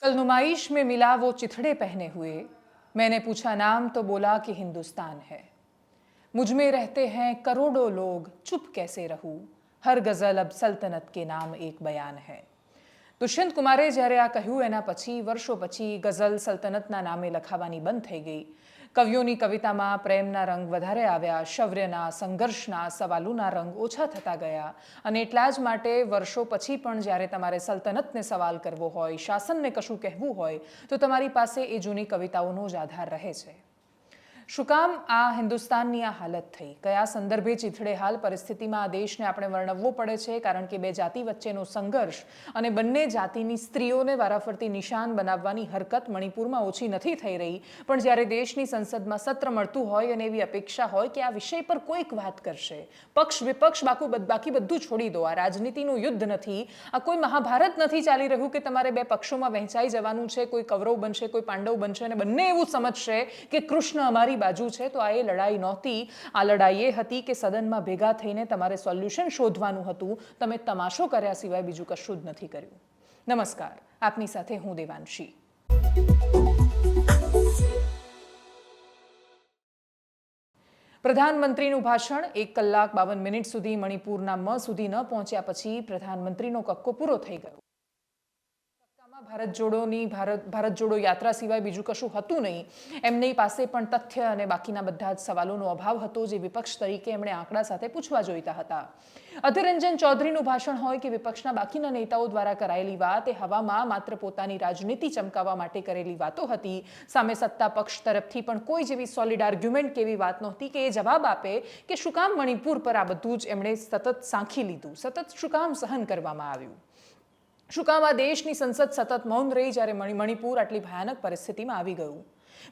कल नुमाइश में मिला वो चिथड़े पहने हुए, मैंने पूछा नाम तो बोला कि हिंदुस्तान है। मुझ में रहते हैं करोड़ों लोग, चुप कैसे रहूं, हर गजल अब सल्तनत के नाम एक बयान है। દુષ્યંત કુમારે જ્યારે આ કહ્યું એના પછી વર્ષો પછી ગઝલ સલ્તનતના નામે લખાવાની બંધ થઈ ગઈ। કવિઓની કવિતામાં પ્રેમના રંગ વધારે આવ્યા, શૌર્યના, સંઘર્ષના, સવાલોના રંગ ઓછા થતા ગયા અને એટલા જ માટે વર્ષો પછી પણ જ્યારે તમારે સલ્તનતને સવાલ કરવો હોય, શાસનને કશું કહેવું હોય તો તમારી પાસે એ જૂની કવિતાઓનો જ આધાર રહે છે। શું કામ આ હિન્દુસ્તાનની આ હાલત થઈ, કયા સંદર્ભે ચીથડેહાલ પરિસ્થિતિમાં આ દેશને આપણે વર્ણવવો પડે છે? કારણ કે બે જાતિ વચ્ચેનો સંઘર્ષ અને બંને જાતિની સ્ત્રીઓને વારાફરતી નિશાન બનાવવાની હરકત મણિપુરમાં ઓછી નથી થઈ રહી, પણ જ્યારે દેશની સંસદમાં સત્ર મળતું હોય અને એવી અપેક્ષા હોય કે આ વિષય પર કોઈક વાત કરશે, પક્ષ વિપક્ષ બાકી બધું છોડી દો, આ રાજનીતિનું યુદ્ધ નથી, આ કોઈ મહાભારત નથી ચાલી રહ્યું કે તમારે બે પક્ષોમાં વહેંચાઈ જવાનું છે, કોઈ કૌરવ બનશે કોઈ પાંડવ બનશે અને બંને એવું સમજશે કે કૃષ્ણ અમારી બાજુ છે। તો આ એ લડાઈ નહોતી, આ લડાઈ એ હતી કે સદનમાં ભેગા થઈને તમારે સોલ્યુશન શોધવાનું હતું। તમે તમાશો કર્યા સિવાય બીજું કશું જ નથી કર્યું। નમસ્કાર, આપની સાથે હું દેવાંશી। પ્રધાનમંત્રીનું ભાષણ 1 કલાક 52 મિનિટ સુધી મણિપુરના મ સુધી ન પહોંચ્યા પછી પ્રધાનમંત્રીનો કક્કો પૂરો થઈ ગયો। ભારત જોડો યાત્રા સિવાય બીજું કશું હતું નહીં। એમની પાસે પણ તથ્ય અને બાકીના બધા જ સવાલોનો અભાવ હતો જે વિપક્ષ તરીકે એમણે આંકડા સાથે પૂછવા જોઈતા હતા। અધીર રંજન ચૌધરીનું ભાષણ હોય કે વિપક્ષના બાકીના નેતાઓ દ્વારા કરાયેલી વાત, એ હવામાં માત્ર પોતાની રાજનીતિ ચમકાવવા માટે કરેલી વાતો હતી। સામે સત્તા પક્ષ તરફથી પણ કોઈ જેવી સોલિડ આર્ગ્યુમેન્ટ કેવી વાત નહોતી કે એ જવાબ આપે કે શું કામ મણિપુર પર આ બધું જ એમણે સતત સાંખી લીધું, સતત શું કામ સહન કરવામાં આવ્યું, શું કામ આ દેશની સંસદ સતત મૌન રહી જ્યારે મણિપુર આટલી ભયાનક પરિસ્થિતિમાં આવી ગયું।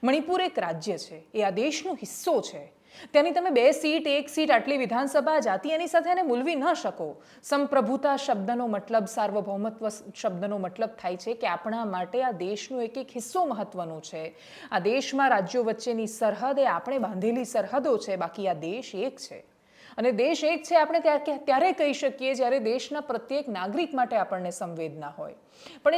મણિપુર એક રાજ્ય છે, એ આ દેશનો હિસ્સો છે। ત્યાંની તમે 2 સીટ 1 સીટ આટલી વિધાનસભા જાતિ એની સાથે એને મૂલવી ન શકો। સંપ્રભુતા શબ્દનો મતલબ, સાર્વભૌમત્વ શબ્દનો મતલબ થાય છે કે આપણા માટે આ દેશનો એક એક હિસ્સો મહત્વનો છે। આ દેશમાં રાજ્યો વચ્ચેની સરહદ એ આપણે બાંધેલી સરહદો છે, બાકી આ દેશ એક છે અને દેશ એક છે આપણે ત્યારે કહી શકીએ જ્યારે દેશના પ્રત્યેક નાગરિક માટે આપણને સંવેદના હોય। પણ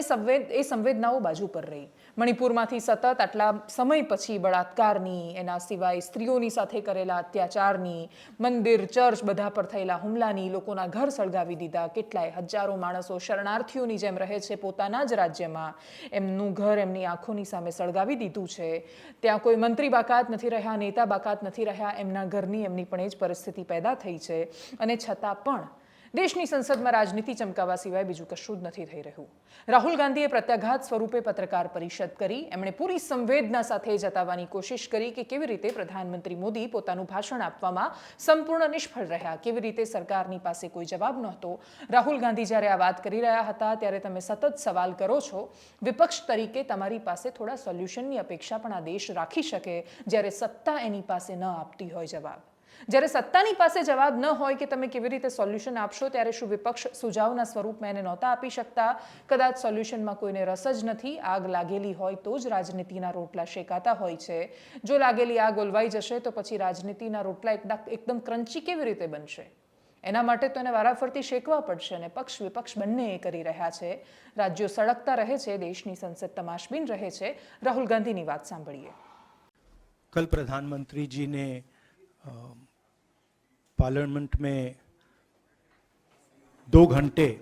એ સંવેદનાઓ બાજુ પર રહી। મણિપુરમાંથી સતત આટલા સમય પછી બળાત્કારની, એના સિવાય સ્ત્રીઓની સાથે કરેલા અત્યાચારની, મંદિર ચર્ચ બધા પર થયેલા હુમલાની, લોકોના ઘર સળગાવી દીધા, કેટલાય હજારો માણસો શરણાર્થીઓની જેમ રહે છે પોતાના જ રાજ્યમાં, એમનું ઘર એમની આંખોની સામે સળગાવી દીધું છે। ત્યાં કોઈ મંત્રી બાકાત નથી રહ્યા, નેતા બાકાત નથી રહ્યા, એમના ઘરની એમની પણ એ જ પરિસ્થિતિ પેદા થઈ છે અને છતાં પણ દેશની સંસદમાં રાજનીતિ ચમકાવવા સિવાય બીજું કશું જ નથી થઈ રહ્યું। રાહુલ ગાંધીએ પ્રત્યાઘાત સ્વરૂપે પત્રકાર પરિષદ કરી, એમણે પૂરી સંવેદના સાથે જતાવવાની કોશિશ કરી કે કેવી રીતે પ્રધાનમંત્રી મોદી પોતાનું ભાષણ આપવામાં સંપૂર્ણ નિષ્ફળ રહ્યા, કેવી રીતે સરકારની પાસે કોઈ જવાબ નહોતો। રાહુલ ગાંધી જ્યારે આ વાત કરી રહ્યા હતા ત્યારે તમે સતત સવાલ કરો છો, વિપક્ષ તરીકે તમારી પાસે થોડા સોલ્યુશનની અપેક્ષા પણ આ દેશ રાખી શકે જ્યારે સત્તા એની પાસે ન આપતી હોય જવાબ। જ્યારે સત્તાની પાસે જવાબ ન હોય કે તમે કેવી રીતે સોલ્યુશન આપશો, ત્યારે શું વિપક્ષ સુઝાવના સ્વરૂપમાં એને નહોતા આપી શકતા? કદાચ સોલ્યુશનમાં કોઈને રસ જ નથી, આગ લાગેલી હોય તો જ રાજનીતિના રોટલા શેકાતા હોય છે। જો લાગેલી આગ ઓલવાઈ જશે તો પછી રાજનીતિના રોટલા એકદમ ક્રંચી કેવી રીતે બનશે? એના માટે તો એને વારાફરતી શેકવા પડશે અને પક્ષ વિપક્ષ બંને એ કરી રહ્યા છે। રાજ્યો સળગતા રહે છે, દેશની સંસદ તમાશબીન રહે છે। રાહુલ ગાંધીની વાત સાંભળીએ। कल प्रधानमंत्री जी ने पार्लियामेंट में 2 घंटे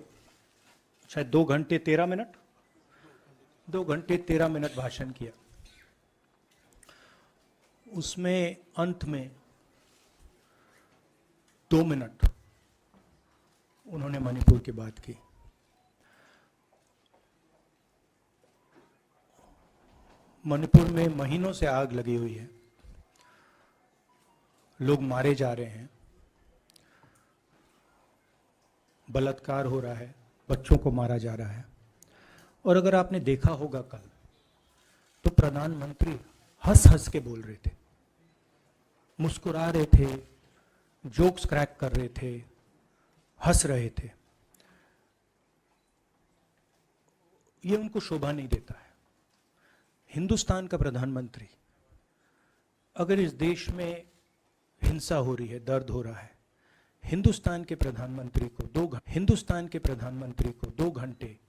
13 मिनट भाषण किया। उसमें अंत में 2 मिनट उन्होंने मणिपुर की बात की। मणिपुर में महीनों से आग लगी हुई है, लोग मारे जा रहे हैं, बलात्कार हो रहा है, बच्चों को मारा जा रहा है। और अगर आपने देखा होगा कल तो प्रधानमंत्री हंस हंस के बोल रहे थे, मुस्कुरा रहे थे, जोक्स क्रैक कर रहे थे, हंस रहे थे। ये उनको शोभा नहीं देता है। हिंदुस्तान का प्रधानमंत्री अगर इस देश में हिंसा हो रही है, दर्द हो रहा है, हिंदुस्तान के प्रधानमंत्री को 2 घंटे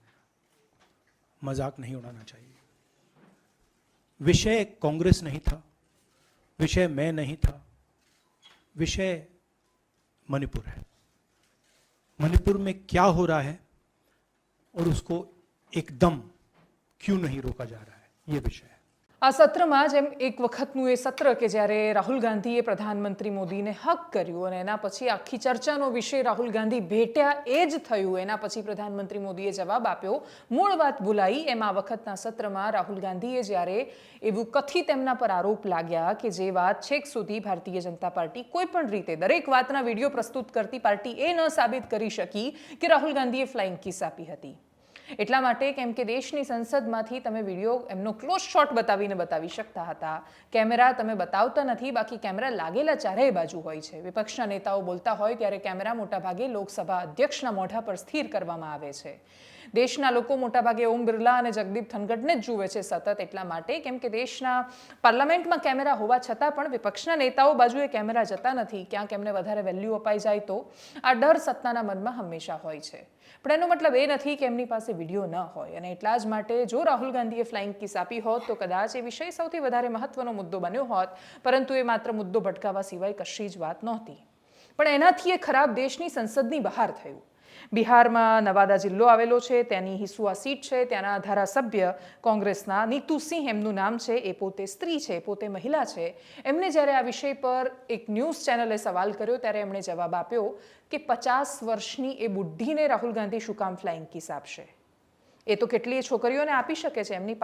मजाक नहीं उड़ाना चाहिए। विषय कांग्रेस नहीं था, विषय मैं नहीं था, विषय मणिपुर है। मणिपुर में क्या हो रहा है और उसको एकदम क्यों नहीं रोका जा रहा है, ये विषय है। આ સત્રમાં જેમ એક વખતનું એ સત્ર કે જ્યારે રાહુલ ગાંધીએ પ્રધાનમંત્રી મોદીને હક કર્યું અને એના પછી આખી ચર્ચાનો વિષય રાહુલ ગાંધી ભેટ્યા એ જ થયું, એના પછી પ્રધાનમંત્રી મોદીએ જવાબ આપ્યો, મૂળ વાત ભૂલાઈ, એમ આ વખતના સત્રમાં રાહુલ ગાંધીએ જ્યારે એવું કથિત એમના પર આરોપ લાગ્યા કે જે વાત છેક સુધી ભારતીય જનતા પાર્ટી કોઈ પણ રીતે દરેક વાતના વિડીયો પ્રસ્તુત કરતી પાર્ટી એ ન સાબિત કરી શકી કે રાહુલ ગાંધીએ ફ્લાઇંગ કિસ આપી હતી। એટલા માટે કેમ કે દેશની સંસદમાંથી તમે વિડીયો એમનો ક્લોઝ શોટ બતાવીને બતાવી શકતા હતા, કેમેરા તમે બતાવતા નથી, બાકી કેમેરા લાગેલા ચારેય બાજુ હોય છે। વિપક્ષના નેતાઓ બોલતા હોય ત્યારે કેમેરા મોટાભાગે લોકસભા અધ્યક્ષના મોઢા પર સ્થિર કરવામાં આવે છે। દેશના લોકો મોટાભાગે ઓમ બિરલા અને જગદીપ ધનગડને જ જુએ છે સતત, એટલા માટે કેમ કે દેશના પાર્લામેન્ટમાં કેમેરા હોવા છતાં પણ વિપક્ષના નેતાઓ બાજુએ કેમેરા જતા નથી, ક્યાંક એમને વધારે વેલ્યુ અપાઈ જાય તો આ ડર સત્તાના મનમાં હંમેશા હોય છે। પણ એનો મતલબ એ નથી કે એમની પાસે વિડીયો ન હોય, અને એટલા જ માટે જો રાહુલ ગાંધીએ ફ્લાઇંગ કિસ આપી હોત તો કદાચ એ વિષય સૌથી વધારે મહત્વનો મુદ્દો બન્યો હોત, પરંતુ એ માત્ર મુદ્દો ભટકાવવા સિવાય કશી જ વાત નહોતી। પણ એનાથી એ ખરાબ દેશની સંસદની બહાર થયું। બિહારમાં નવાદા જિલ્લો આવેલો છે, ત્યાંની હિસુઆ સીટ છે, ત્યાંના ધારાસભ્ય કોંગ્રેસના નીતુ સિંહ એમનું નામ છે, એ પોતે સ્ત્રી છે, પોતે મહિલા છે। એમને જ્યારે આ વિષય પર એક ન્યૂઝ ચેનલે સવાલ કર્યો ત્યારે એમણે જવાબ આપ્યો કે 50 વર્ષની એ બુઢ્ઢીને રાહુલ ગાંધી શું કામ ફ્લાઇંગ કિસ આપશે? એ તો કેટલીય છોકરીઓને આપી શકે છે, એમની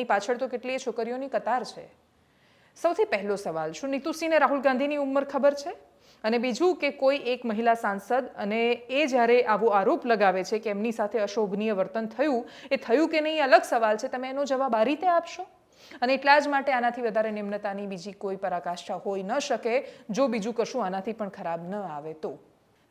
પાછળ તો કેટલીય છોકરીઓની કતાર છે। સૌથી પહેલો સવાલ, શું નીતુ સિંહને રાહુલ ગાંધીની ઉંમર ખબર છે? અને બીજું કે કોઈ એક મહિલા સાંસદ અને એ જ્યારે આવો આરોપ લગાવે છે કે એમની સાથે અશોભનીય વર્તન થયું, એ થયું કે નહીં અલગ સવાલ છે, તમે એનો જવાબ આ રીતે આપશો? અને એટલા જ માટે આનાથી વધારે નિમ્નતાની બીજી કોઈ પરાકાષ્ઠા હોઈ ન શકે જો બીજું કશું આનાથી પણ ખરાબ ન આવે તો।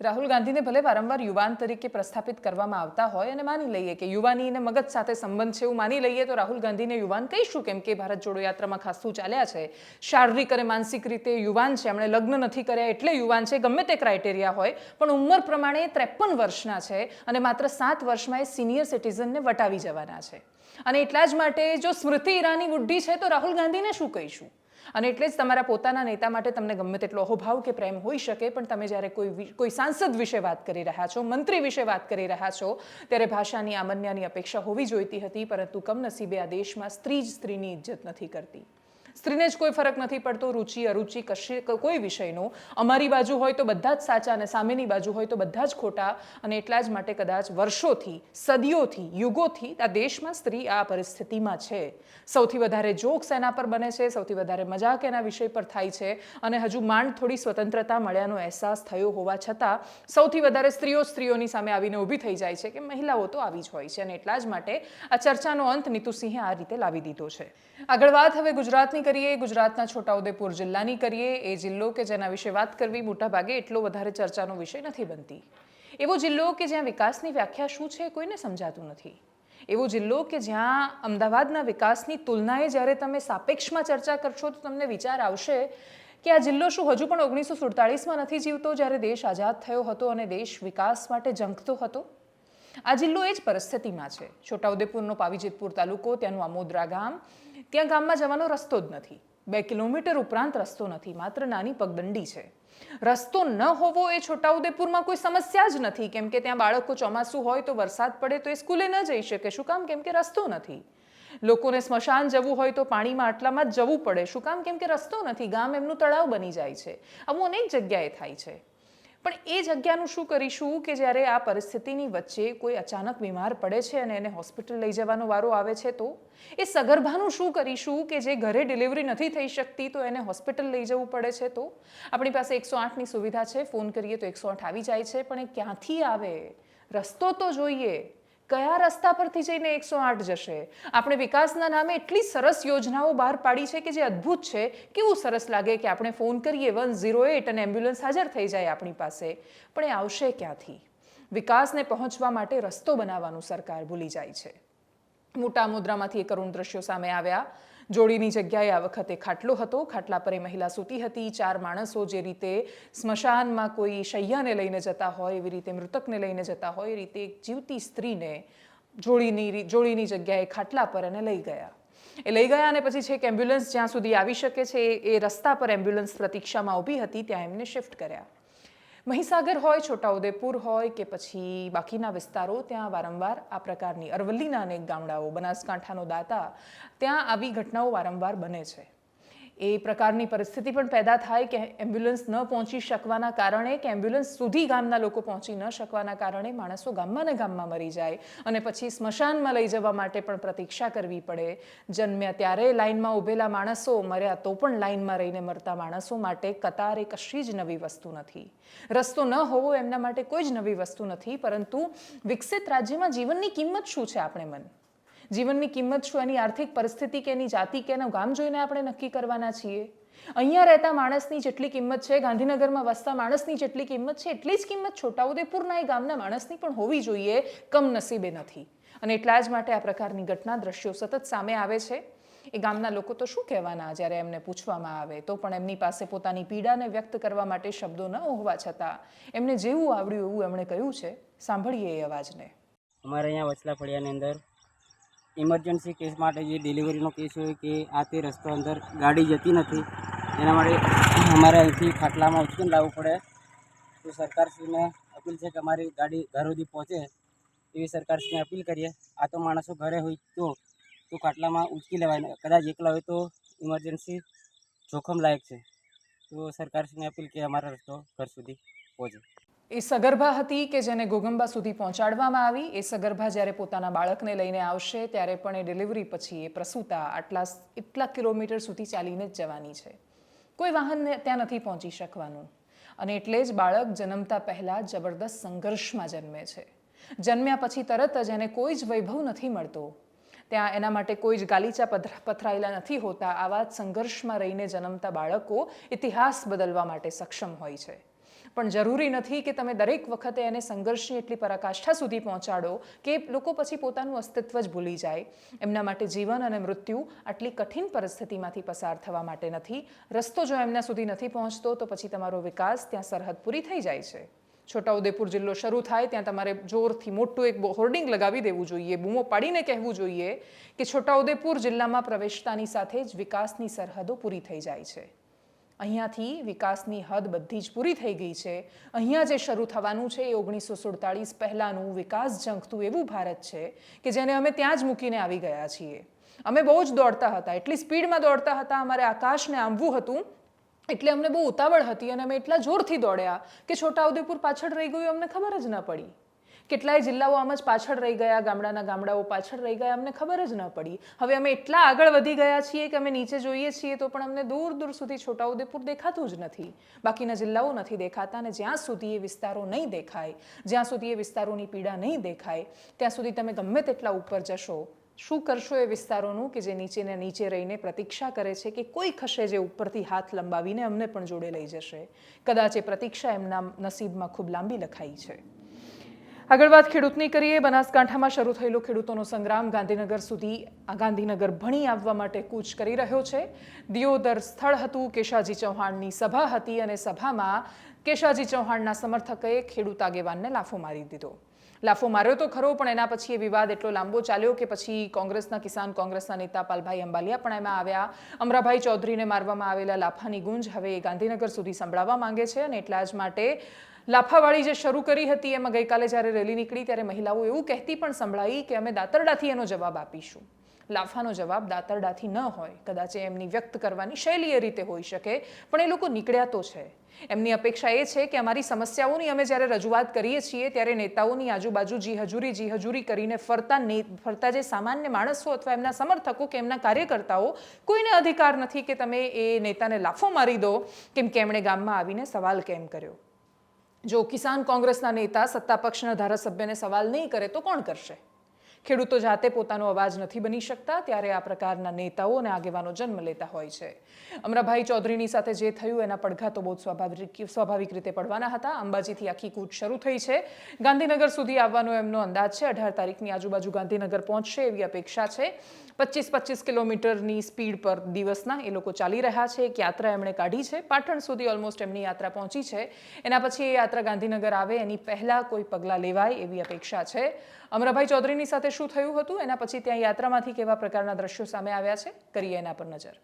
રાહુલ ગાંધીને ભલે વારંવાર યુવાન તરીકે પ્રસ્થાપિત કરવામાં આવતા હોય, અને માની લઈએ કે યુવાની અને મગજ સાથે સંબંધ છે એવું માની લઈએ તો રાહુલ ગાંધીને યુવાન કહીશું, કેમ કે ભારત જોડો યાત્રામાં ખાસું ચાલ્યા છે, શારીરિક અને માનસિક રીતે યુવાન છે, એમણે લગ્ન નથી કર્યા એટલે યુવાન છે, ગમે તે ક્રાઇટેરિયા હોય, પણ ઉંમર પ્રમાણે 53 વર્ષના છે અને માત્ર 7 વર્ષમાં એ સિનિયર સિટીઝનને વટાવી જવાના છે। અને એટલા જ માટે જો સ્મૃતિ ઈરાની બુઢ્ઢી છે તો રાહુલ ગાંધીને શું કહીશું? અને એટલે જ તમારા પોતાના નેતા માટે તમને ગમે તેટલો અહોભાવ કે પ્રેમ હોઈ શકે, પણ તમે જ્યારે કોઈ સાંસદ વિશે વાત કરી રહ્યા છો, મંત્રી વિશે વાત કરી રહ્યા છો, ત્યારે ભાષાની આમન્યાની અપેક્ષા હોવી જોઈતી હતી, પરંતુ કમનસીબે આ દેશમાં સ્ત્રી જ સ્ત્રીની ઇજ્જત નથી કરતી। સ્ત્રીને જ કોઈ ફરક નથી પડતો, રુચિ અરુચિ કોઈ વિષયનો, અમારી બાજુ હોય તો બધા જ સાચા અને સામેની બાજુ હોય તો બધા જ ખોટા। અને એટલા જ માટે કદાચ વર્ષોથી, સદીઓથી, યુગોથી આ દેશમાં સ્ત્રી આ પરિસ્થિતિમાં છે। સૌથી વધારે જોક્સ એના પર બને છે, સૌથી વધારે મજાક એના વિષય પર થાય છે, અને હજુ માંડ થોડી સ્વતંત્રતા મળ્યાનો અહેસાસ થયો હોવા છતાં સૌથી વધારે સ્ત્રીઓની સામે આવીને ઊભી થઈ જાય છે કે મહિલાઓ તો આવી જ હોય છે। અને એટલા જ માટે આ ચર્ચાનો અંત નીતુ સિંહે આ રીતે લાવી દીધો છે। આગળ વાત હવે ગુજરાતની કરીએ, ગુજરાતના છોટાઉદેપુર જિલ્લાની કરીએ। એ જિલ્લો કે જેના વિશે વાત કરવી મોટાભાગે એટલો વધારે ચર્ચાનો વિષય નથી બનતી। એવો જિલ્લો કે જ્યાં વિકાસની વ્યાખ્યા શું છે કોઈને સમજાતું નથી। એવો જિલ્લો કે જ્યાં અમદાવાદના વિકાસની તુલનાએ જ્યારે તમે સાપેક્ષમાં ચર્ચા કરશો તો તમને વિચાર આવશે કે આ જિલ્લો શું હજુ પણ 1947માં નથી જીવતો, જ્યારે દેશ આઝાદ થયો હતો અને દેશ વિકાસ માટે ઝંખતો હતો? આ જિલ્લો એ જ પરિસ્થિતિમાં છે। છોટાઉદેપુરનો પાવીજેતપુર તાલુકો, ત્યાંનું આમોદરા ગામ, ત્યાં ગામમાં જવાનો રસ્તો જ નથી, 2 કિલોમીટર ઉપરાંત રસ્તો નથી, માત્ર નાની પગદંડી છે। રસ્તો ન હોવો એ છોટાઉદેપુરમાં કોઈ સમસ્યા જ નથી, કેમ કે ત્યાં બાળકો ચોમાસું હોય તો વરસાદ પડે તો એ સ્કૂલે ન જઈ શકે। શું કામ? કેમ કે રસ્તો નથી। લોકોને સ્મશાન જવું હોય તો પાણીમાં આટલામાં જ જવું પડે। શું કામ? કેમ કે રસ્તો નથી, ગામ એમનું તળાવ બની જાય છે। આવું અનેક જગ્યાએ થાય છે। પણ એ જગ્યાનું શું કરીશું કે જ્યારે આ પરિસ્થિતિની વચ્ચે કોઈ અચાનક બીમાર પડે છે અને એને હોસ્પિટલ લઈ જવાનો વારો આવે છે તો? એ સગર્ભાનું શું કરીશું કે જે ઘરે ડિલિવરી નથી થઈ શકતી તો એને હોસ્પિટલ લઈ જવું પડે છે તો? આપણી પાસે 108ની સુવિધા છે, ફોન કરીએ તો 108 આવી જાય છે, પણ એ ક્યાંથી આવે? રસ્તો તો જોઈએ। કયા રસ્તા પરથી જઈને 108 જશે? આપણે વિકાસના નામે એટલી સરસ યોજનાઓ બહાર પાડી છે કે જે અદ્ભુત છે। કેવું સરસ લાગે કે આપણે ફોન કરીએ 108 અને એમ્બ્યુલન્સ હાજર થઈ જાય આપણી પાસે, પણ એ આવશે ક્યાંથી? વિકાસને પહોંચવા માટે રસ્તો બનાવવાનું સરકાર ભૂલી જાય છે। મોટા આમોદરામાંથી એ કરુણ દ્રશ્યો સામે આવ્યા। જોડીની જગ્યાએ આ વખતે ખાટલો હતો, ખાટલા પર એ મહિલા સૂતી હતી। 4 માણસો જે રીતે સ્મશાનમાં કોઈ શૈયાને લઈને જતા હોય, એવી રીતે મૃતકને લઈને જતા હોય, એ રીતે એક જીવતી સ્ત્રીને જોડીની જગ્યાએ ખાટલા પર અને લઈ ગયા. એ લઈ ગયા અને પછી છેક એમ્બ્યુલન્સ જ્યાં સુધી આવી શકે છે એ રસ્તા પર એમ્બ્યુલન્સ પ્રતીક્ષામાં ઊભી હતી ત્યાં એમને શિફ્ટ કર્યા. મહીસાગર હોય, છોટાઉદેપુર હોય કે પછી બાકીના વિસ્તારો, ત્યાં વારંવાર આ પ્રકારની અરવલ્લીના અનેક ગામડાઓ, બનાસકાંઠાનો દાતા, ત્યાં આવી ઘટનાઓ વારંવાર બને છે. એ પ્રકારની પરિસ્થિતિ પણ પેદા થાય કે એમ્બ્યુલન્સ ન પહોંચી શકવાના કારણે કે એમ્બ્યુલન્સ સુધી ગામના લોકો પહોંચી ન શકવાના કારણે માણસો ગામમાં ને ગામમાં મરી જાય અને પછી સ્મશાનમાં લઈ જવા માટે પણ પ્રતીક્ષા કરવી પડે. જન્મ્યા ત્યારે લાઇનમાં ઊભેલા માણસો, મર્યા તો પણ લાઇનમાં રહીને મરતા માણસો માટે કતાર એ કશી જ નવી વસ્તુ નથી. રસ્તો ન હોવો એમના માટે કોઈ જ નવી વસ્તુ નથી, પરંતુ વિકસિત રાજ્યમાં જીવનની કિંમત શું છે આપણે જીવનની કિંમત શું, એની આર્થિક પરિસ્થિતિ કે એની જાતિ કે એનું ગામ જોઈને આપણે નક્કી કરવાના છીએ. અહીંયા રહેતા માણસની જેટલી કિંમત છે, ગાંધીનગરમાં વસતા માણસની જેટલી કિંમત છે, એટલી જ કિંમત છોટાઉદેપુરના એ ગામના માણસની પણ હોવી જોઈએ. કમનસીબે નથી અને એટલા જ માટે આ પ્રકારની ઘટના, દ્રશ્યો સતત સામે આવે છે. એ ગામના લોકો તો શું કહેવાના જ્યારે એમને પૂછવામાં આવે તો પણ એમની પાસે પોતાની પીડાને વ્યક્ત કરવા માટે શબ્દો ન હોવા છતાં એમને જેવું આવડ્યું એવું એમણે કહ્યું છે. સાંભળીએ એ અવાજને. અમારે અહીંયા વચલા ફળિયાની અંદર ઇમરજન્સી કેસ માટે જે ડિલિવરીનો કેસ હોય કે આ તે રસ્તો અંદર ગાડી જતી નથી, એના માટે અમારે અહીંથી ખાટલામાં ઉચકીને લાવવું પડે. તો સરકારશ્રીને અપીલ છે કે અમારી ગાડી ઘર સુધી પહોંચે એવી સરકારશ્રીને અપીલ કરીએ. આ તો માણસો ઘરે હોય તો ખાટલામાં ઉચકી લેવાય, કદાચ એકલા હોય તો ઇમરજન્સી જોખમ લાયક છે. તો સરકારશ્રીને અપીલ કે અમારો રસ્તો ઘર સુધી પહોંચે. એ સગર્ભા હતી કે જેને ઘોગંબા સુધી પહોંચાડવામાં આવી. એ સગર્ભા જ્યારે પોતાના બાળકને લઈને આવશે ત્યારે પણ એ ડિલિવરી પછી એ પ્રસૂતા એટલા કિલોમીટર સુધી ચાલીને જ જવાની છે. કોઈ વાહન ત્યાં નથી પહોંચી શકવાનું અને એટલે જ બાળક જન્મતા પહેલાં જબરદસ્ત સંઘર્ષમાં જન્મે છે. જન્મ્યા પછી તરત જ એને કોઈ જ વૈભવ નથી મળતો. ત્યાં એના માટે કોઈ જ ગાલીચા પથરાયેલા નથી હોતા. આવા જ સંઘર્ષમાં રહીને જન્મતા બાળકો ઇતિહાસ બદલવા માટે સક્ષમ હોય છે. પણ જરૂરી નથી કે તમે દરેક વખતે એને સંઘર્ષની એટલી પરાકાષ્ઠા સુધી પહોંચાડો કે લોકો પછી પોતાનું અસ્તિત્વ જ ભૂલી જાય. એમના માટે જીવન અને મૃત્યુ આટલી કઠિન પરિસ્થિતિમાંથી પસાર થવા માટે નથી. રસ્તો જો એમના સુધી નથી પહોંચતો તો પછી તમારો વિકાસ ત્યાં સરહદ પૂરી થઈ જાય છે. છોટાઉદેપુર જિલ્લો શરૂ થાય ત્યાં તમારે જોરથી મોટું એક હોર્ડિંગ લગાવી દેવું જોઈએ, બૂમો પાડીને કહેવું જોઈએ કે છોટાઉદેપુર જિલ્લામાં પ્રવેશતાની સાથે જ વિકાસની સરહદો પૂરી થઈ જાય છે. અહીંયાથી વિકાસની હદ બધી જ પૂરી થઈ ગઈ છે. અહીંયા જે શરૂ થવાનું છે એ 1947 પહેલાંનું વિકાસ ઝંખતું એવું ભારત છે કે જેને અમે ત્યાં જ મૂકીને આવી ગયા છીએ. અમે બહુ જ દોડતા હતા, એટલી સ્પીડમાં દોડતા હતા, અમારે આકાશને આંબવું હતું, એટલે અમને બહુ ઉતાવળ હતી અને અમે એટલા જોરથી દોડ્યા કે છોટાઉદેપુર પાછળ રહી ગયું અમને ખબર જ ન પડી. કેટલાય જિલ્લાઓ આમ જ પાછળ રહી ગયા, ગામડાના ગામડાઓ પાછળ રહી ગયા, અમને ખબર જ ન પડી. હવે અમે એટલા આગળ વધી ગયા છીએ કે અમે નીચે જોઈએ છીએ તો પણ અમને દૂર દૂર સુધી છોટાઉદેપુર દેખાતું જ નથી. બાકીના જિલ્લાઓ નથી દેખાતા અને જ્યાં સુધી એ વિસ્તારો નહીં દેખાય, જ્યાં સુધી એ વિસ્તારોની પીડા નહીં દેખાય, ત્યાં સુધી તમે ગમે તેટલા ઉપર જશો, શું કરશો એ વિસ્તારોનું કે જે નીચેને નીચે રહીને પ્રતીક્ષા કરે છે કે કોઈ ખસે જે ઉપરથી હાથ લંબાવીને અમને પણ જોડે લઈ જશે. કદાચ એ પ્રતીક્ષા એમના નસીબમાં ખૂબ લાંબી લખાઈ છે. આગળ વાત ખેડૂતની કરીએ. બનાસકાંઠામાં શરૂ થયેલો ખેડૂતોનો સંગ્રામ ગાંધીનગર સુધી, ગાંધીનગર ભણી આવવા માટે કૂચ કરી રહ્યો છે. દિયોદર સ્થળ હતું, કેશાજી ચૌહાણની સભા હતી અને સભામાં કેશાજી ચૌહાણના સમર્થકોએ ખેડૂત આગેવાનને લાફો મારી દીધો. લાફો માર્યો તો ખરો, પણ એના પછી એ વિવાદ એટલો લાંબો ચાલ્યો કે પછી કિસાન કોંગ્રેસના નેતા પાલભાઈ અંબાલિયા પણ એમાં આવ્યા. અમરાભાઈ ચૌધરીને મારવામાં આવેલા લાફાની ગુંજ હવે ગાંધીનગર સુધી સંભળાવવા માંગે છે અને એટલા જ માટે લાફાવાળી જે શરૂ કરી હતી એમાં ગઈકાલે જ્યારે રેલી નીકળી ત્યારે મહિલાઓ એવું કહેતી પણ સંભળાઈ કે અમે દાતરડાથી એનો જવાબ આપીશું. લાફાનો જવાબ દાતરડાથી ન હોય, કદાચ એમની વ્યક્ત કરવાની શૈલી એ રીતે હોઈ શકે, પણ એ લોકો નીકળ્યા તો છે. એમની અપેક્ષા એ છે કે અમારી સમસ્યાઓની અમે જ્યારે રજૂઆત કરીએ છીએ ત્યારે નેતાઓની આજુબાજુ જી હજુરી કરીને ફરતા જે સામાન્ય માણસો અથવા એમના સમર્થકો કે એમના કાર્યકર્તાઓ, કોઈને અધિકાર નથી કે તમે એ નેતાને લાફો મારી દો કેમ કે એમણે ગામમાં આવીને સવાલ કેમ કર્યો. જો કિસાન કોંગ્રેસના નેતા સત્તા પક્ષના ધારાસભ્યને સવાલ નહીં કરે તો કોણ કરશે? ખેડૂતો જાતે પોતાનો અવાજ નથી બની શકતા ત્યારે આ પ્રકારના નેતાઓ અને આગેવાનો જન્મ લેતા હોય છે. અમરાભાઈ ચૌધરીની સાથે જે થયું એના પડઘા તો બહુ સ્વાભાવિક રીતે પડવાના હતા. અંબાજીથી આખી કૂચ શરૂ થઈ છે. ગાંધીનગર સુધી આવવાનો એમનો અંદાજ છે. 18 તારીખની આજુબાજુ ગાંધીનગર પહોંચશે એવી અપેક્ષા છે. 25 કિલોમીટરની સ્પીડ પર દિવસના એ લોકો ચાલી રહ્યા છે. એક યાત્રા એમણે કાઢી છે. પાટણ સુધી ઓલમોસ્ટ એમની યાત્રા પહોંચી છે. એના પછી એ યાત્રા ગાંધીનગર આવે એની પહેલાં કોઈ પગલાં લેવાય એવી અપેક્ષા છે. અમરાભાઈ ચૌધરીની સાથે શું થયું હતું, એના પછી ત્યાં યાત્રામાંથી કેવા પ્રકારના દ્રશ્યો સામે આવ્યા છે, કરીએ એના પર નજર.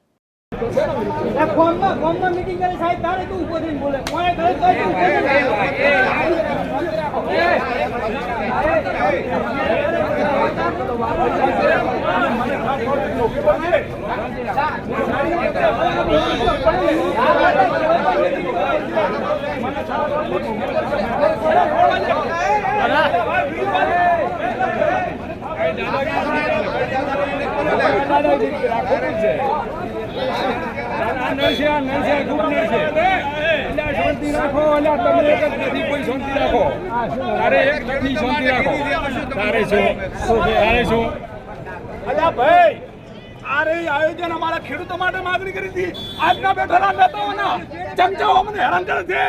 આયોજન અમારા ખેડૂતો માટે માગણી કરી હતી. આજના બેઠેલા નેતાઓના ચમચાઓ અમને હેરાન કરે છે.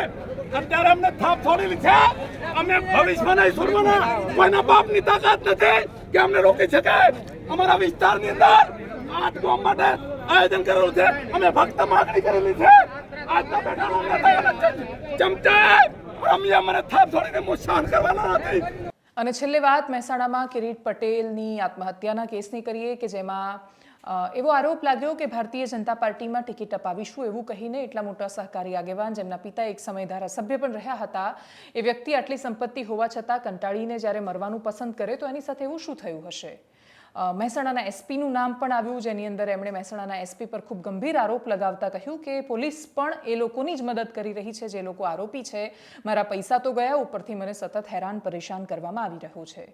અત્યારે અમને થાપ છોડેલી છે. અમે ભવિષ્યમાં નહીં છોડવાના. કોઈના બાપની તાકાત નથી કે અમને રોકી શકે. અમારા વિસ્તારની અંદર 8 ગામ માટે આયોજન કરેલું છે. અમે ફક્ત માગણી કરેલી છે. આજના બેઠેલા નેતાઓના ચમચા અમને થાપ છોડીને મુસાન કરવાના નથી. અને છેલ્લે વાત મહેસાણામાં કિરીટ પટેલની આત્મહત્યાના કેસની કરીએ કે જેમાં એવો આરોપ લાગ્યો કે ભારતીય જનતા પાર્ટીમાં ટિકિટ અપાવીશું એવું કહીને એટલા મોટા સહકારી આગેવાન, જેમના પિતા એક સમય ધારાસભ્ય પણ રહ્યા હતા, એ વ્યક્તિ આટલી સંપત્તિ હોવા છતાં કંટાળીને જ્યારે મરવાનું પસંદ કરે તો એની સાથે એવું શું થયું હશે. મહેસાણાના એસપીનું નામ પણ આવ્યું, જેની અંદર એમણે મહેસાણાના એસપી પર ખૂબ ગંભીર આરોપ લગાવતા કહ્યું કે પોલીસ પણ એ લોકોની જ મદદ કરી રહી છે જે લોકો આરોપી છે. મારા પૈસા તો ગયા, ઉપરથી મને સતત હેરાન પરેશાન કરવામાં આવી રહ્યું છે.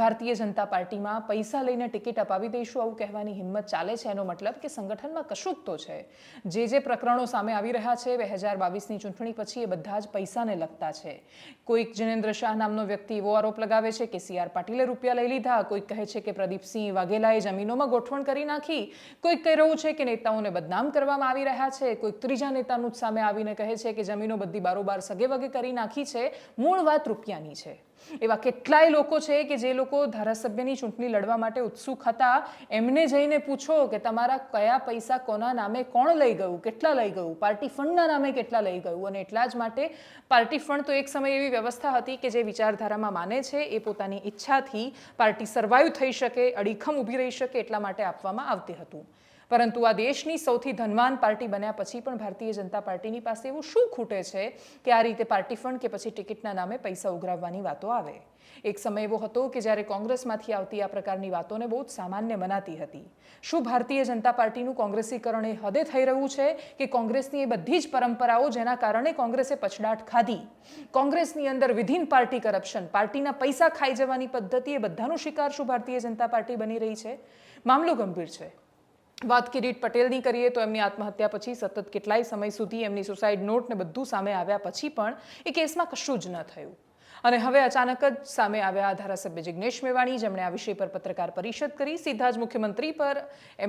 ભારતીય જનતા પાર્ટીમાં પૈસા લઈને ટિકિટ અપાવી દઈશું આવું કહેવાની હિંમત ચાલે છે, એનો મતલબ કે સંગઠનમાં કશુંક તો છે. જે પ્રકરણો સામે આવી રહ્યા છે 2022ની ચૂંટણી પછી એ બધા જ પૈસાને લગતા છે. કોઈક જિનેન્દ્ર શાહ નામનો વ્યક્તિ એવો આરોપ લગાવે છે કે CR પાટીલે રૂપિયા લઈ લીધા, કોઈક કહે છે કે પ્રદીપસિંહ વાઘેલાએ જમીનોમાં ગોઠવણ કરી નાખી, કોઈક કહી રહ્યું છે કે નેતાઓને બદનામ કરવામાં આવી રહ્યા છે, કોઈક ત્રીજા નેતાનું જ સામે આવીને કહે છે કે જમીનો બધી બારોબાર સગે વગે કરી નાખી છે, મૂળ વાત રૂપિયાની છે. એવા કેટલાય લોકો છે કે જે લોકો ધારાસભ્યની ચૂંટણી લડવા માટે ઉત્સુક હતા, એમને જઈને પૂછો કે તમારા કયા પૈસા કોના નામે કોણ લઈ ગયું, કેટલા લઈ ગયું, પાર્ટી ફંડના નામે કેટલા લઈ ગયું. અને એટલા જ માટે પાર્ટી ફંડ તો એક સમય એવી વ્યવસ્થા હતી કે જે વિચારધારામાં માને છે એ પોતાની ઈચ્છાથી પાર્ટી સર્વાઈવ થઈ શકે, અડીખમ ઊભી રહી શકે એટલા માટે આપવામાં આવતી હતું. પરંતુ આ દેશની સૌથી ધનવાન પાર્ટી બન્યા પછી પણ ભારતીય જનતા પાર્ટીની પાસે એવું શું ખૂટે છે કે આ રીતે પાર્ટી ફંડ કે પછી ટિકિટના નામે પૈસા ઉઘરાવવાની વાતો આવે. એક સમય એવો હતો કે જ્યારે કોંગ્રેસમાંથી આવતી આ પ્રકારની વાતોને બહુ જ સામાન્ય મનાતી હતી. શું ભારતીય જનતા પાર્ટીનું કોંગ્રેસીકરણ એ હદે થઈ રહ્યું છે કે કોંગ્રેસની એ બધી જ પરંપરાઓ જેના કારણે કોંગ્રેસે પછડાટ ખાધી, કોંગ્રેસની અંદર વિધિન પાર્ટી કરપ્શન, પાર્ટીના પૈસા ખાઈ જવાની પદ્ધતિ, એ બધાનો શિકાર શું ભારતીય જનતા પાર્ટી બની રહી છે? મામલો ગંભીર છે. વાત કિરીટ પટેલની કરીએ તો એમની આત્મહત્યા પછી સતત કેટલાય સમય સુધી એમની સુસાઇડ નોટ ને બધું સામે આવ્યા પછી પણ એ કેસમાં કશું જ ન થયું. અને હવે અચાનક જ સામે આવ્યા ધારાસભ્ય જિગ્નેશ મેવાણી, જેમણે આ વિષય પર પત્રકાર પરિષદ કરી, સીધા જ મુખ્યમંત્રી પર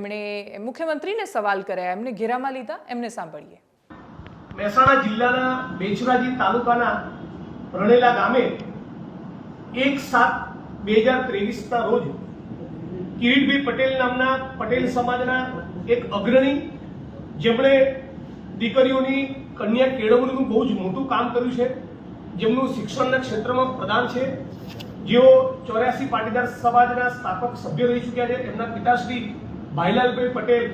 એમણે મુખ્યમંત્રીને સવાલ કર્યા, એમને ઘેરામાં લીધા. એમને સાંભળીએ. મહેસાણા જિલ્લાના બેચરાજી તાલુકાના રણેલા ગામે 1/7/2023ના રોજ કિરીટભાઈ પટેલ નામના પટેલ સમાજના એક અગ્રણી, જેમણે દીકરીઓની કન્યા કેળવણીનું બહુ જ મોટું કામ કર્યું છે, જેમનું શિક્ષણના ક્ષેત્રમાં પ્રદાન છે, જેઓ 84 પાટીદાર સમાજના સ્થાપક સભ્ય રહી ચૂક્યા છે. એમના પિતાશ્રી ભાઈલાલભાઈ પટેલ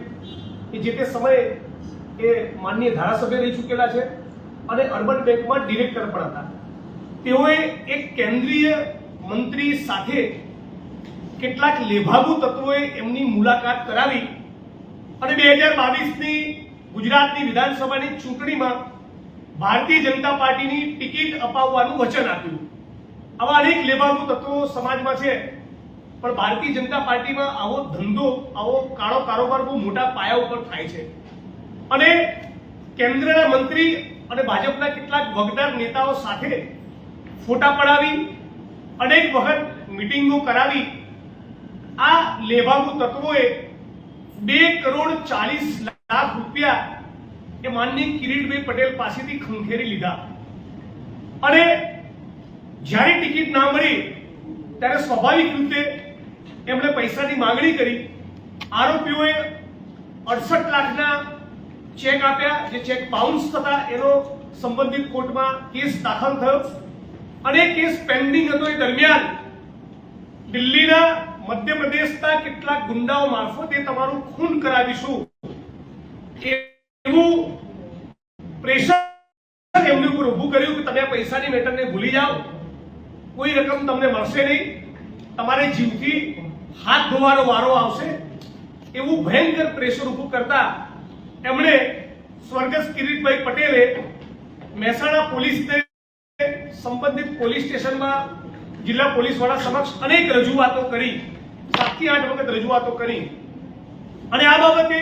એ જે તે સમયે એ માનનીય ધારાસભ્ય રહી ચૂકેલા છે અને અર્બન બેંકમાં ડિરેક્ટર પણ હતા. તેઓએ એક કેન્દ્રીય મંત્રી સાથે કેટલાક લેભાગુ તત્વોએ એમની મુલાકાત કરાવી અને 2022ની ગુજરાતની વિધાનસભાની ચૂંટણીમાં ભારતીય જનતા પાર્ટીની ટિકિટ અપાવવાનું વચન આપ્યું. આવા અનેક લેભાગુ તત્વો સમાજમાં છે, પણ ભારતીય જનતા પાર્ટીમાં આવો ધંધો, આવો કાળો કારોબાર બહુ મોટા પાયા ઉપર થાય છે. અને કેન્દ્રના મંત્રી અને ભાજપના કેટલાક વગડાર નેતાઓ સાથે ફોટા પડાવી, અનેક વખત મીટિંગો કરાવી આ લેભાગુ તત્વોએ 2,40,00,000 રૂપિયા એ માનનીય કિરીટભાઈ પટેલ પાસેથી ખંખેરી લીધા. અને જ્યારે ટિકિટ ના મળી ત્યારે સ્વાભાવિક રીતે એમણે પૈસાની માંગણી કરી. આરોપીઓએ 68 લાખના ચેક આપ્યા, જે ચેક બાઉન્સ થતા એનો સંબંધિત કોર્ટમાં કેસ દાખલ થયો અને કેસ પેન્ડિંગ હતો. એ દરમિયાન દિલ્હીના મધ્યપ્રદેશના કેટલાક ગુંડાઓ મારફતે તમારું ખૂન કરાવીશું એવું પ્રેશર એમની ઉપર ઊભું કર્યું કે તમે પૈસાની મેટરને ભૂલી જાઓ, કોઈ રકમ તમને મળશે નહીં, તમારે જીવથી હાથ ધોવાનો વારો આવશે, એવું ભયંકર પ્રેશર ઊભું કરતા એમણે સ્વર્ગસ્થ કિરીટભાઈ પટેલે મહેસાણા પોલીસને સંબંધિત પોલીસ સ્ટેશનમાં જિલ્લા પોલીસ વડા સમક્ષ અનેક રજૂઆતો કરી, 7 થી 8 વખત રજૂઆતો કરી અને આ બાબતે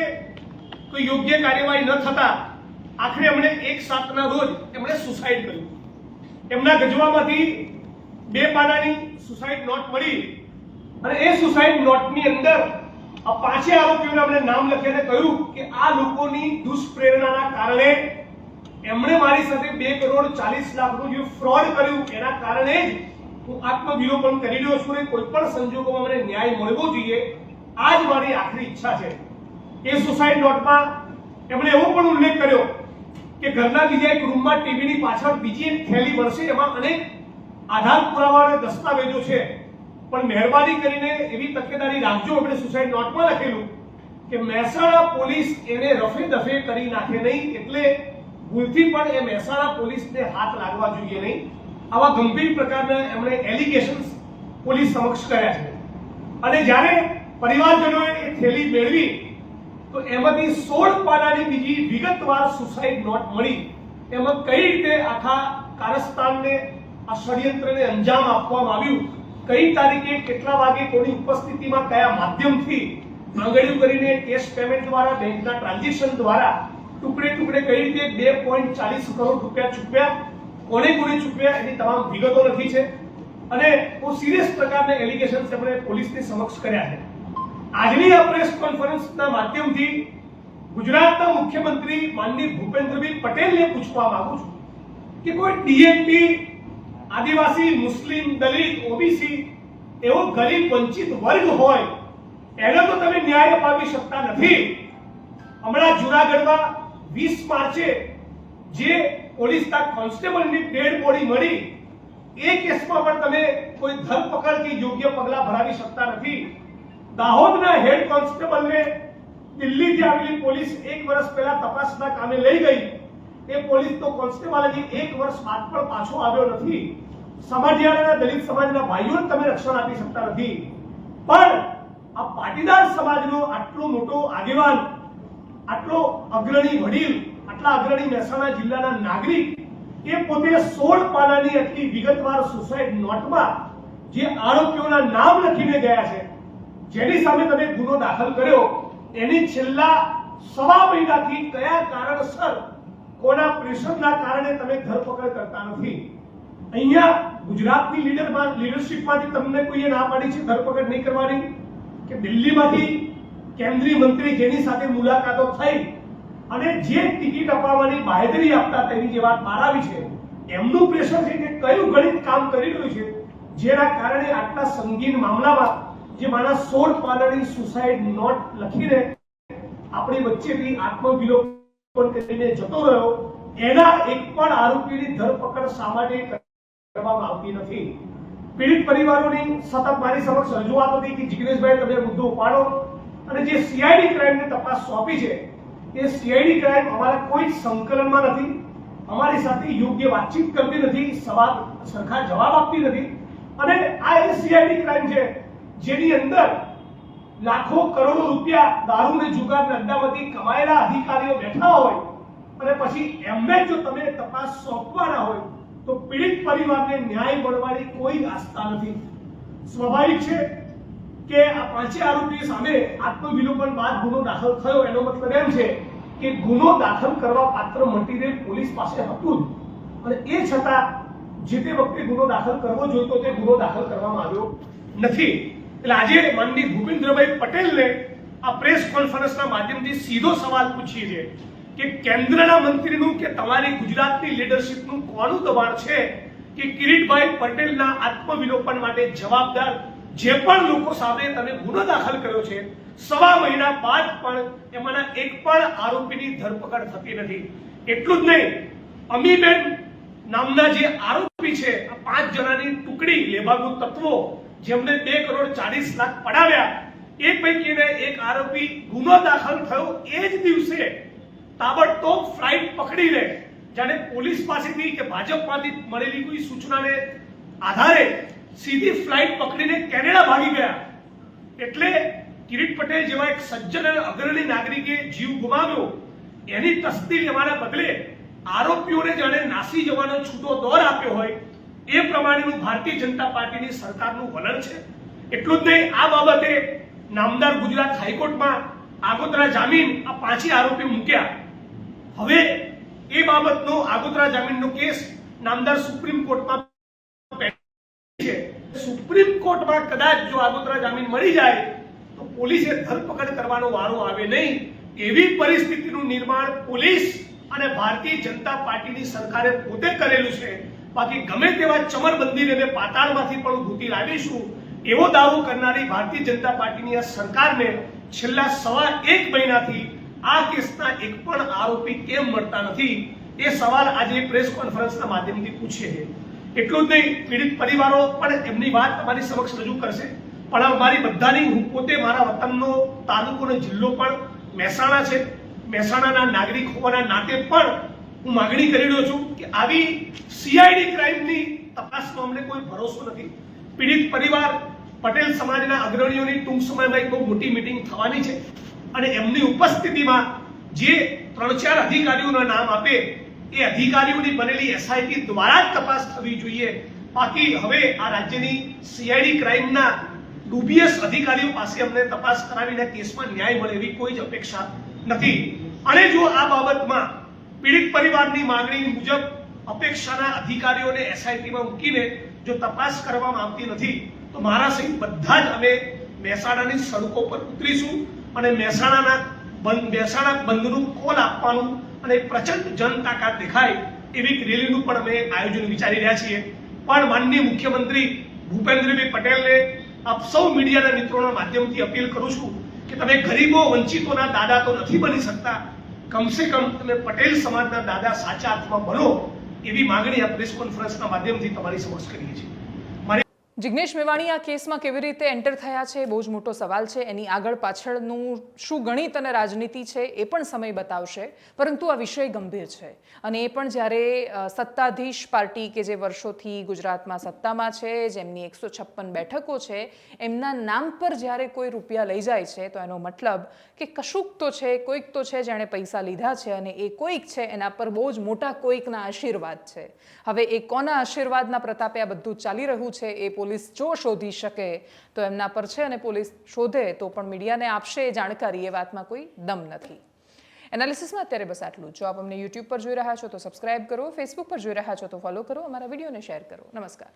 કોઈ યોગ્ય કાર્યવાહી ન થતા આખરે એમણે 1/7ના રોજ એમણે સુસાઇડ કર્યું. એમના ગજવામાંથી 2 પાનાની સુસાઇડ નોટ મળી અને એ સુસાઇડ નોટની અંદર આ 5 આરોપીઓના એમણે નામ લખીને કહ્યું કે આ લોકોની દુષ્પ્રેરણાના કારણે એમણે મારી સાથે 2,40,00,000 જે ફ્રોડ કર્યું એના કારણે જ હું આત્મવિલોપન કરી રહ્યો છું અને કોઈ પણ સંજોગોમાં મને ન્યાય મળવો જોઈએ, આ જ મારી આખરી ઈચ્છા છે. એ સુસાઇડ નોટમાં એમણે એવો પણ ઉલ્લેખ કર્યો કે ઘરના બીજા એક રૂમમાં ટીવીની પાછળ બીજી એક થેલી મળશે, એમાં અનેક આધાર પુરાવા અને દસ્તાવેજો છે, પણ મહેરબાની કરીને એવી તકેદારી રાખજો. આપણે સુસાઇડ નોટમાં લખેલું કે મહેસાણા પોલીસ એને રફે દફે કરી નાખે નહીં, એટલે ભૂલથી પણ એ મહેસાણા પોલીસને હાથ લાગવા જોઈએ નહીં. આવા ગંભીર પ્રકારના એમણે એલિગેશન્સ પોલીસ સમક્ષ કર્યા છે. અને જ્યારે પરિવારજનોએ એ થેલી મેળવી તો એમાંથી 16 પાનાની બીજી વિગતવાર સુસાઇડ નોટ મળી. એમાં કઈ રીતે આખા કારસ્તાનને આ ષડયંત્રને અંજામ આપવામાં આવ્યું, કઈ તારીખે કેટલા વાગે કોની ઉપસ્થિતિમાં કયા માધ્યમથી આંગળીઓ કરીને કેશ પેમેન્ટ દ્વારા બેંકના ટ્રાન્ઝેક્શન દ્વારા ટુકડે ટુકડે કઈ રીતે 2.40 કરોડ રૂપિયા ચૂકવ્યા, કોને ચૂકવ્યા એની તમામ વિગતો લખી છે અને બહુ સિરિયસ પ્રકારના એલિગેશન્સ એમણે પોલીસની સમક્ષ કર્યા છે. આજની આ પ્રેસ કોન્ફરન્સના માધ્યમથી ગુજરાતના મુખ્યમંત્રી માનનીય ભૂપેન્દ્રભાઈ પટેલને પૂછવા માંગુ છું કે કોઈ ડીએનટી, આદિવાસી, મુસ્લિમ, દલિત, ઓબીસી એવો ગરીબ વંચિત વર્ગ હોય એને તો તમે ન્યાય અપાવી શકતા નથી. હમણાં જૂનાગઢમાં 20 માર્ચે જે પોલીસના કોન્સ્ટેબલની ડેડ બોડી મળી એ કેસમાં પણ તમે કોઈ ધરપકડ કે યોગ્ય પગલાં ભરાવી શકતા નથી. દાહોદના હેડ કોન્સ્ટેબલને દિલ્હીથી આવેલી પોલીસ 1 વર્ષ પહેલા તપાસના કામે લઈ ગઈ. એ પોલીસનો કોન્સ્ટેબલ હજી 1 વર્ષ બાદ પણ પાછો આવ્યો નથી. સમાજિયાના દલિત સમાજના ભાઈઓને તમે રક્ષણ આપી શકતા નથી. પણ આ પાટીદાર સમાજનો આટલો મોટો આગેવાન, આટલો અગ્રણી વડીલ, આટલા અગ્રણી મહેસાણા જિલ્લાના નાગરિક એ પોતે 16 પાનાની આટલી વિગતવાર સુસાઇડ નોટમાં જે આરોપીઓના નામ લખીને ગયા છે, જેની સામે તમે ગુનો દાખલ કર્યો, એની છેલ્લા 1.5 મહિનાથી કયા કારણસર, કોના પ્રેશરના કારણે તમે ધરપકડ કરતા નથી. અહીંયા ગુજરાતની લીડરશિપમાંથી તમને કોઈએ ના પાડી છે ધરપકડ નહીં કરવાની, કે દિલ્હીમાંથી કેન્દ્રીય મંત્રી જેની સાથે મુલાકાતો થઈ અને જે ટિકિટ અપાવવાની બાહેધરી આપતા તેની જે વાત બહાર આવી છે, એમનું પ્રેશર છે કે કયું ગણિત કામ કરી રહ્યું છે જેના કારણે આટલા સંગીન મામલામાં જે મારા 16 પાનાની સુસાઇડ નોટ લખીને આપણી વચ્ચેથી આત્મવિલોપન કરીને જતો રહ્યો, એના એક પણ આરોપીની ધરપકડ શા માટે કરવામાં આવતી નથી. પીડિત પરિવારોની સતત મારી સમક્ષ રજૂઆત હતી કે જિગ્નેશભાઈ તમે મુદ્દો ઉપાડો અને જે સીઆઈડી ક્રાઇમની તપાસ સોંપી છે એ સીઆઈડી ક્રાઇમ અમારા કોઈ સંકલનમાં નથી, અમારી સાથે યોગ્ય વાતચીત કરતી નથી, સવાલ સરખા જવાબ આપતી નથી. અને આ એ સીઆઈડી ક્રાઇમ છે જેની અંદર લાખો કરોડો રૂપિયા દારૂ ને જુગારના અડ્ડામાંથી કમાયેલા અધિકારીઓ બેઠા હોય અને પછી એમને જો તમે તપાસ સોંપવાના હોય તો પીડિત પરિવારને ન્યાય મળવાની કોઈ આસ્થા નથી. સ્વાભાવિક છે કે આ 5 આરોપીઓ સામે આત્મવિલોપન બાદ ગુનો દાખલ થયો, એનો મતલબ એમ છે કે ગુનો દાખલ કરવા પાત્ર મટીરિયલ પોલીસ પાસે હતું અને એ છતાં જે તે વખતે ગુનો દાખલ કરવો જોઈતો તે ગુનો દાખલ કરવામાં આવ્યો નથી. એટલે આજે માનનીય ભૂપેન્દ્રભાઈ પટેલને આ પ્રેસ કોન્ફરન્સના માધ્યમથી સીધો સવાલ પૂછીએ છીએ કે કેન્દ્રના મંત્રીનું કે તમારી ગુજરાતની લીડરશિપનું કોનું દબાણ છે કે કિરીટભાઈ પટેલના આત્મવિલોપન માટે જવાબદાર જે પણ લોકો સામે તમે ગુનો દાખલ કર્યો છે 1.5 મહિના બાદ પણ એમાંના એક પણ આરોપીની ધરપકડ થતી નથી. એટલું જ નહીં, અમીબેન નામના જે આરોપી છે, આ 5 જણાની ટુકડી લેભાગુ તત્વો જેમને 2,40,00,000 પડાવ્યા, એ પૈકીને એક આરોપી ગુનો દાખલ થયો એ જ દિવસે તાબડતોબ ફ્લાઇટ પકડીને, જાણે પોલીસ પાસેથી કે ભાજપમાંથી મળેલી કોઈ સૂચનાને આધારે સીધી ફ્લાઇટ પકડીને કેનેડા ભાગી ગયા. એટલે કિરીટ પટેલ જેવા એક સજ્જન અને અગ્રણી નાગરિકે જીવ ગુમાવ્યો, એની તસ્દી લેવાના બદલે આરોપીઓને જાણે નાસી જવાનો છૂટો દોર આપ્યો હોય એ પ્રમાણેનું ભારતીય જનતા પાર્ટીની સરકારનું વલણ છે. એટલું જ નહીં, આ બાબતે નામદાર ગુજરાત હાઈકોર્ટમાં આગોતરા જામીન આ 5 આરોપીઓ મૂક્યા. હવે એ બાબતનો આગોતરા જામીનનો કેસ નામદાર સુપ્રીમ કોર્ટમાં છે. સુપ્રીમ કોર્ટમાં કદાચ જો આગોતરા જામીન મળી જાય તો પોલીસે ધરપકડ કરવાનો વારો આવે નહીં, એવી પરિસ્થિતિનું નિર્માણ પોલીસ અને ભારતીય જનતા પાર્ટીની સરકારે પોતે કરેલું છે. બાકી ગમે તેવા ચમરબંધીને અમે પાતાળમાંથી પણ ભૂતી લાવીશું એવો દાવો કરનારી ભારતીય જનતા પાર્ટીની આ સરકારને છેલ્લા 1.5 મહિનાથી આ કેસના એક પણ આરોપી કેમ મળતા નથી, એ સવાલ આજે પ્રેસ કોન્ફરન્સના માધ્યમથી પૂછે છે. એટલું જ નહીં, પીડિત પરિવારો પણ એમની વાત તમારી સમક્ષ રજૂ કરશે. પણ અમારી બધાની, હું પોતે મારા વતનનો તાલુકો અને જિલ્લો પણ મહેસાણા છે, મહેસાણાના નાગરિક હોવાના નાતે પણ હું માગણી કરી રહ્યો છું કે આવી સીઆઈડી ક્રાઇમની તપાસનો અમને કોઈ ભરોસો નથી. પીડિત પરિવાર, પટેલ સમાજના અગ્રણીઓની ટૂંક સમયમાં એક બહુ મોટી મીટિંગ થવાની છે અને એમની ઉપસ્થિતિમાં જે 3-4 અધિકારીઓના નામ આપે એ અધિકારીઓની બનેલી એસઆઈટી દ્વારા જ તપાસ થવી જોઈએ. બાકી હવે આ રાજ્યની સીઆઈડી ક્રાઇમના ડુબિયસ અધિકારીઓ પાસે અમને તપાસ કરાવીને કેસમાં ન્યાય મળે એવી કોઈ જ અપેક્ષા નથી. અને જો આ બાબતમાં પીડિત પરિવારની માંગણી મુજબ અપેક્ષાના અધિકારીઓને એસઆઈટીમાં મૂકીને જો તપાસ કરવામાં આવતી નથી તો મારા સહિત બધા જ અમે મહેસાણાની સડકો પર ઉતરીશું અને મહેસાણા બંધનું કોલ આપવાનું અને પ્રચંડ જનતાકાત દેખાય એવી રેલીનું પણ અમે આયોજન વિચારી રહ્યા છીએ. પણ માનનીય મુખ્યમંત્રી ભૂપેન્દ્રભાઈ પટેલને આપ સૌ મીડિયાના મિત્રોના માધ્યમથી અપીલ કરું છું કે તમે ગરીબો વંચિતોના દાદા તો નથી બની શકતા, કમસે કમ તમે પટેલ સમાજના દાદા સાચા અર્થમાં બનો એવી માંગણી આ પ્રેસ કોન્ફરન્સના માધ્યમથી તમારી સમક્ષ કરીએ છીએ. જિગ્નેશ મેવાણી આ કેસમાં કેવી રીતે એન્ટર થયા છે બહુ જ મોટો સવાલ છે. એની આગળ પાછળનું શું ગણિત અને રાજનીતિ છે એ પણ સમય બતાવશે, પરંતુ આ વિષય ગંભીર છે. અને એ પણ જ્યારે સત્તાધીશ પાર્ટી કે જે વર્ષોથી ગુજરાતમાં સત્તામાં છે, જેમની 156 બેઠકો છે, એમના નામ પર જ્યારે કોઈ રૂપિયા લઈ જાય છે તો એનો મતલબ કે કશુંક તો છે, કોઈક તો છે જેણે પૈસા લીધા છે અને એ કોઈક છે એના પર બહુ જ મોટા કોઈકના આશીર્વાદ છે. હવે એ કોના આશીર્વાદના પ્રતાપે આ બધું ચાલી રહ્યું છે એ પોલીસ જો શોધી શકે તો એમના પર છે, અને પોલીસ શોધે તો પણ મીડિયાને આપશે એ જાણકારી, એ વાતમાં કોઈ દમ નથી. એનાલિસિસમાં અત્યારે બસ આટલું. જો આપ અમને યુટ્યુબ પર જોઈ રહ્યા છો તો સબસ્ક્રાઇબ કરો, ફેસબુક પર જોઈ રહ્યા છો તો ફોલો કરો, અમારા વિડીયોને શેર કરો. નમસ્કાર.